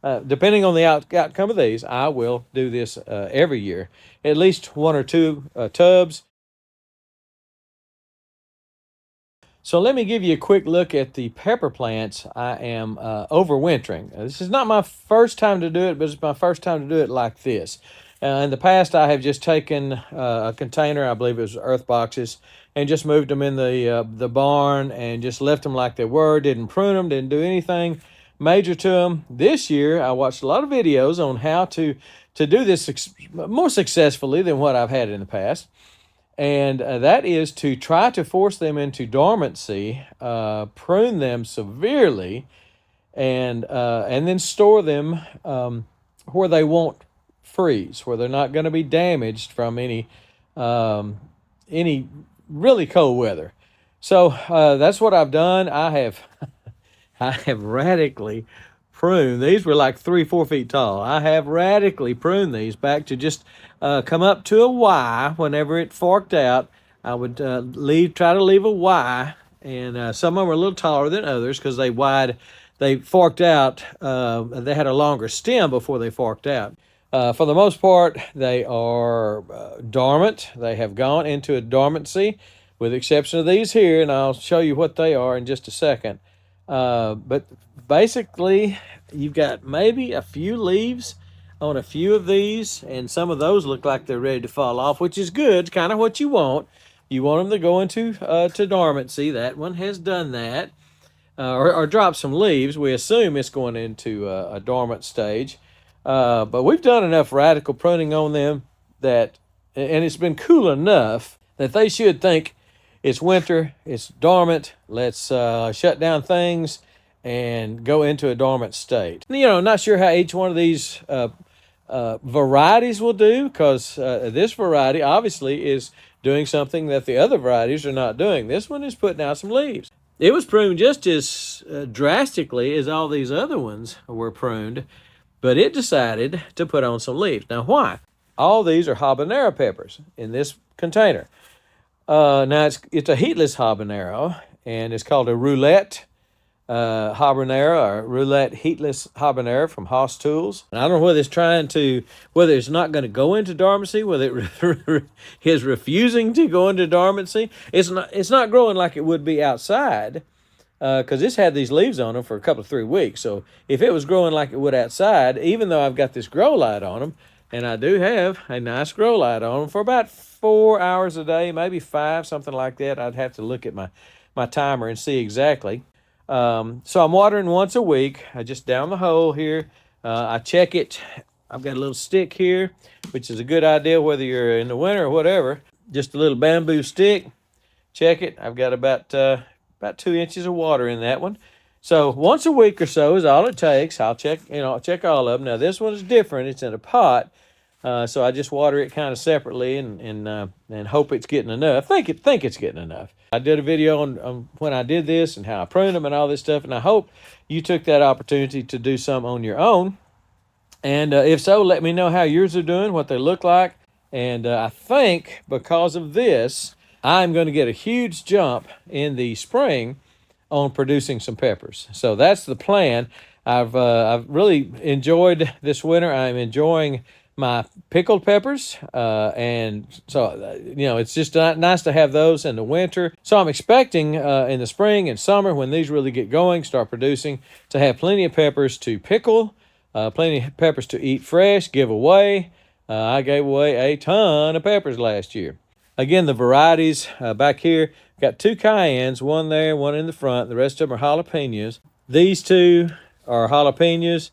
depending on the outcome of these, I will do this every year. At least one or two tubs. So let me give you a quick look at the pepper plants I am overwintering. This is not my first time to do it, but it's my first time to do it like this. In the past, I have just taken a container, I believe it was earth boxes, and just moved them in the barn and just left them like they were. Didn't prune them, didn't do anything major to them. This year, I watched a lot of videos on how to do this more successfully than what I've had in the past. And that is to try to force them into dormancy, prune them severely, and then store them where they won't freeze, where they're not going to be damaged from any really cold weather. So that's what I've done. I have I have radically pruned. These were like 3-4 feet tall. I have radically pruned these back to just come up to a Y. Whenever it forked out, I would try to leave a Y, and some of them were a little taller than others because they forked out. They had a longer stem before they forked out. For the most part, they are dormant. They have gone into a dormancy, with the exception of these here, and I'll show you what they are in just a second. But basically, you've got maybe a few leaves on a few of these, and some of those look like they're ready to fall off, which is good. It's kind of what you want. You want them to go into to dormancy. That one has done that, or drop some leaves. We assume it's going into a dormant stage. But we've done enough radical pruning on them and it's been cool enough that they should think it's winter, it's dormant, let's shut down things and go into a dormant state. Not sure how each one of these varieties will do, because this variety obviously is doing something that the other varieties are not doing. This one is putting out some leaves. It was pruned just as drastically as all these other ones were pruned, but it decided to put on some leaves. Now, why? All these are habanero peppers in this container. Now, it's a heatless habanero, and it's called a roulette habanero, or roulette heatless habanero from Haas Tools. And I don't know whether it's not going to go into dormancy, whether it is refusing to go into dormancy. It's not growing like it would be outside, because it's had these leaves on them for a couple of 3 weeks. So if it was growing like it would outside, even though I've got this grow light on them, and I do have a nice grow light on them for about 4 hours a day, maybe 5, something like that. I'd have to look at my timer and see exactly. So I'm watering once a week. I just down the hole here. I check it. I've got a little stick here, which is a good idea whether you're in the winter or whatever. Just a little bamboo stick. Check it. I've got about 2 inches of water in that one. So once a week or so is all it takes. I'll check all of them. Now this one is different. It's in a pot. So I just water it kind of separately and hope it's getting enough. Think it's getting enough. I did a video on when I did this and how I pruned them and all this stuff, and I hope you took that opportunity to do some on your own. And if so, let me know how yours are doing, what they look like. And I think because of this, I'm going to get a huge jump in the spring on producing some peppers. So that's the plan. I've really enjoyed this winter. I'm enjoying my pickled peppers, and so it's just nice to have those in the winter. So I'm expecting in the spring and summer, when these really get going, start producing, to have plenty of peppers to pickle, plenty of peppers to eat fresh, give away. I gave away a ton of peppers last year. Again, the varieties back here, got 2 cayennes, one there, one in the front. The rest of them are jalapenos. These 2 are jalapenos.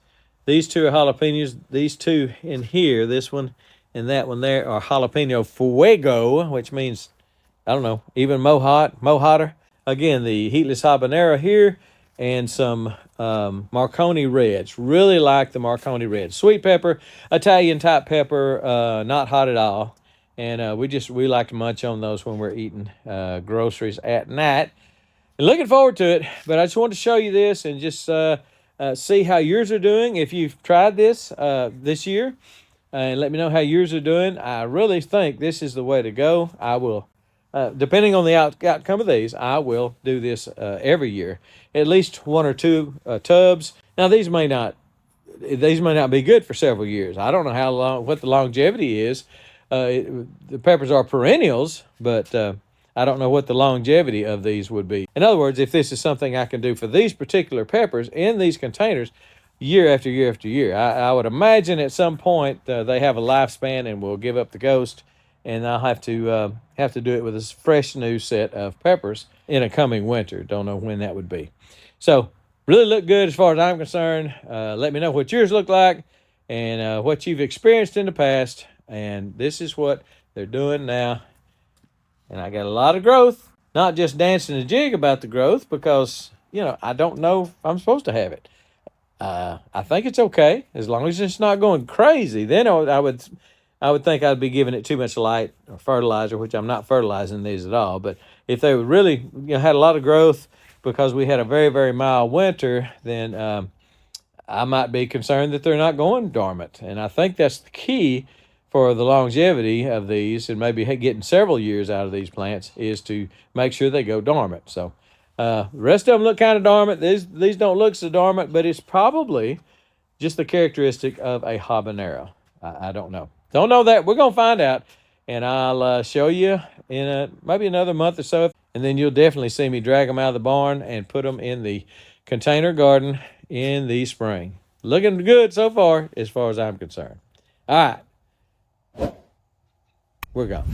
These 2 are jalapenos. These 2 in here, this one and that one there, are jalapeno fuego, which means, I don't know, even mo hotter. Again, the heatless habanero here, and some Marconi reds. Really like the Marconi reds. Sweet pepper, Italian type pepper, not hot at all. And we like to munch on those when we're eating groceries at night. And looking forward to it, but I just wanted to show you this and just see how yours are doing if you've tried this this year, and let me know how yours are doing. I really think this is the way to go. I will, depending on the outcome of these, I will do this every year, at least 1 or 2 tubs. Now these may not these may not be good for several years. I don't know how long, what the longevity is. The peppers are perennials, but I don't know what the longevity of these would be. In other words, if this is something I can do for these particular peppers in these containers year after year after year. I would imagine at some point they have a lifespan and will give up the ghost, and I'll have to do it with a fresh new set of peppers in a coming winter. Don't know when that would be. So really look good as far as I'm concerned. Let me know what yours look like and what you've experienced in the past. And this is what they're doing now. And I got a lot of growth. Not just dancing a jig about the growth because, you know, I don't know if I'm supposed to have it. I think it's okay as long as it's not going crazy. Then I would think I'd be giving it too much light or fertilizer, which I'm not fertilizing these at all. But if they really, you know, had a lot of growth because we had a very, very mild winter, then I might be concerned that they're not going dormant. And I think that's the key for the longevity of these, and maybe getting several years out of these plants, is to make sure they go dormant. So the rest of them look kind of dormant. These don't look so dormant, but it's probably just the characteristic of a habanero. I don't know. Don't know that. We're going to find out, and I'll show you in maybe another month or so, and then you'll definitely see me drag them out of the barn and put them in the container garden in the spring. Looking good so far as I'm concerned. All right. We're gone.